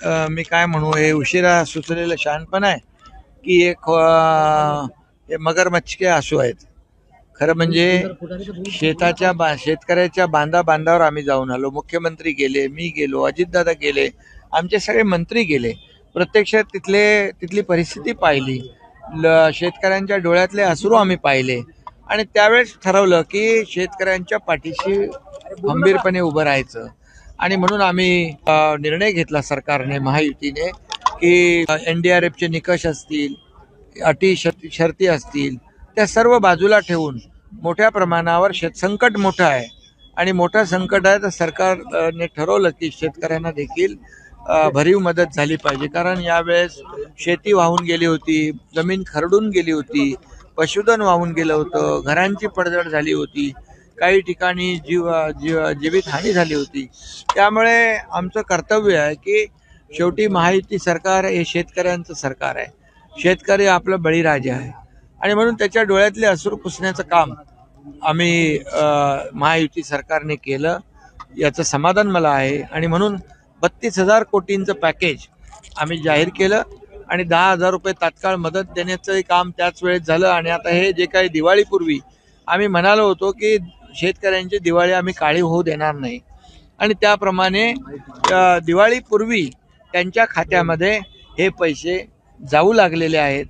मी काय म्हणू, हे उशिरा सुचलेलं शहाणपण आहे की एक हे मगरमच्छ के आसू आहेत. खरं म्हणजे शेतकऱ्याच्या बांधावर आम्ही जाऊन आलो. मुख्यमंत्री गेले, मी गेलो, अजितदादा गेले, आमचे सगळे मंत्री गेले. प्रत्यक्षात तिथली परिस्थिती पाहिली. शेतकऱ्यांच्या डोळ्यातले अश्रू आम्ही पाहिले आणि त्यावेळेस ठरवलं की शेतकऱ्यांच्या पाठीशी खंबीरपणे उभं राहायचं. आणि म्हणून आम्ही निर्णय घेतला सरकारने, महायुतीने, की NDRFचे निकष असतील, अटी शर्ती असतील, त्या सर्व बाजूला ठेवून मोठ्या प्रमाणावर संकट मोठं आहे आणि मोठं संकट आहे तर सरकारने ठरवलं की शेतकऱ्यांना देखील भरीव मदत झाली पाहिजे. कारण यावेळेस शेती वाहून गेली होती, जमीन खरडून गेली होती, पशुधन वाहून गेलं होतं, घरांची पडझड झाली होती, काही ठिकाणी जीवित हानी झाली होती. त्यामुळे आमचं कर्तव्य आहे की शेवटी महायुती सरकार हे शेतकऱ्यांचं सरकार आहे. शेतकरी आपलं बळीराजा आहे आणि म्हणून त्याच्या डोळ्यातले अश्रू पुसण्याचं काम आम्ही महायुती सरकारने केलं. याचं समाधान मला आहे आणि म्हणून 32,000 कोटींचं पॅकेज आम्ही जाहीर केलं आणि 10,000 रुपये तात्काळ मदत देण्याचं काम त्याच वेळेत झालं. आणि आता हे जे काही दिवाळीपूर्वी आम्ही म्हणालो होतो की शेतकऱ्यांची दिवाळी आम्ही काळी होऊ देणार नाही आणि त्याप्रमाणे दिवाळीपूर्वी त्यांच्या खात्यामध्ये हे पैसे जाऊ लागलेले आहेत.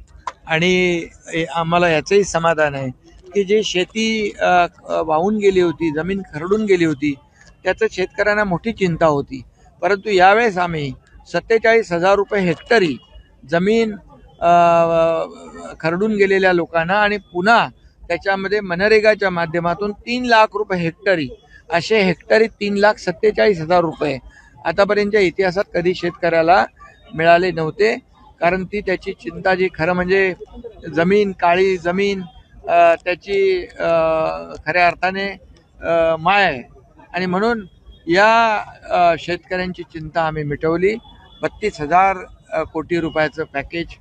आणि आम्हाला याचंही समाधान आहे की जे शेती वाहून गेली होती, जमीन खरडून गेली होती, त्याचं शेतकऱ्यांना मोठी चिंता होती. परंतु यावेळेस आम्ही 47,000 रुपये हेक्टरी जमीन खरडून गेलेल्या लोकांना आणि पुन्हा त्याच्यामध्ये मनरेगाच्या माध्यमातून 3 लाख रुपये हेक्टरी, असे हेक्टरी 3,47,000 रुपये आतापर्यंतच्या इतिहासात कधी शेतकऱ्याला मिळाले नव्हते. कारण ती त्याची चिंता, जी खरं म्हणजे जमीन, काळी जमीन, त्याची खऱ्या अर्थाने माय आहे. आणि म्हणून या शेतकऱ्यांची चिंता आम्ही मिटवली. 32,000 कोटी रुपयाचं पॅकेज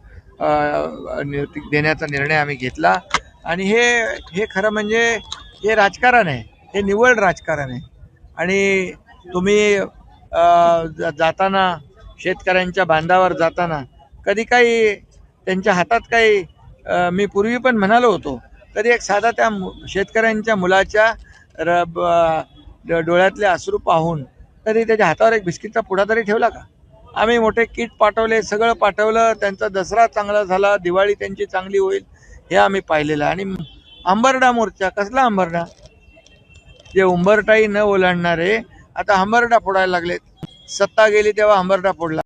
देण्याचा निर्णय आम्ही घेतला. आणि हे खरं म्हणजे हे राजकारण आहे, हे निव्वळ राजकारण आहे. आणि तुम्ही जाताना, शेतकऱ्यांच्या बांधावर जाताना, कधी काही त्यांच्या हातात काही, मी पूर्वी पण म्हणालो होतो, कधी एक साधा त्या शेतकऱ्यांच्या मुलाच्या डोळ्यातले अश्रू पाहून तरी त्याच्या हातावर एक बिस्किटचा पुडा तरी ठेवला का? आम्ही मोठे किट पाठवले, सगळं पाठवलं, त्यांचा दसरा चांगला झाला, दिवाळी त्यांची चांगली होईल हे आम्ही पाहिलेलं. आणि अंबरडा मोर्चा, कसला अंबरडा? जे उंबरठाही न ओलांडणारे आता हंबरडा फोडायला लागलेत. सत्ता गेली तेव्हा हंबरडा फोडला.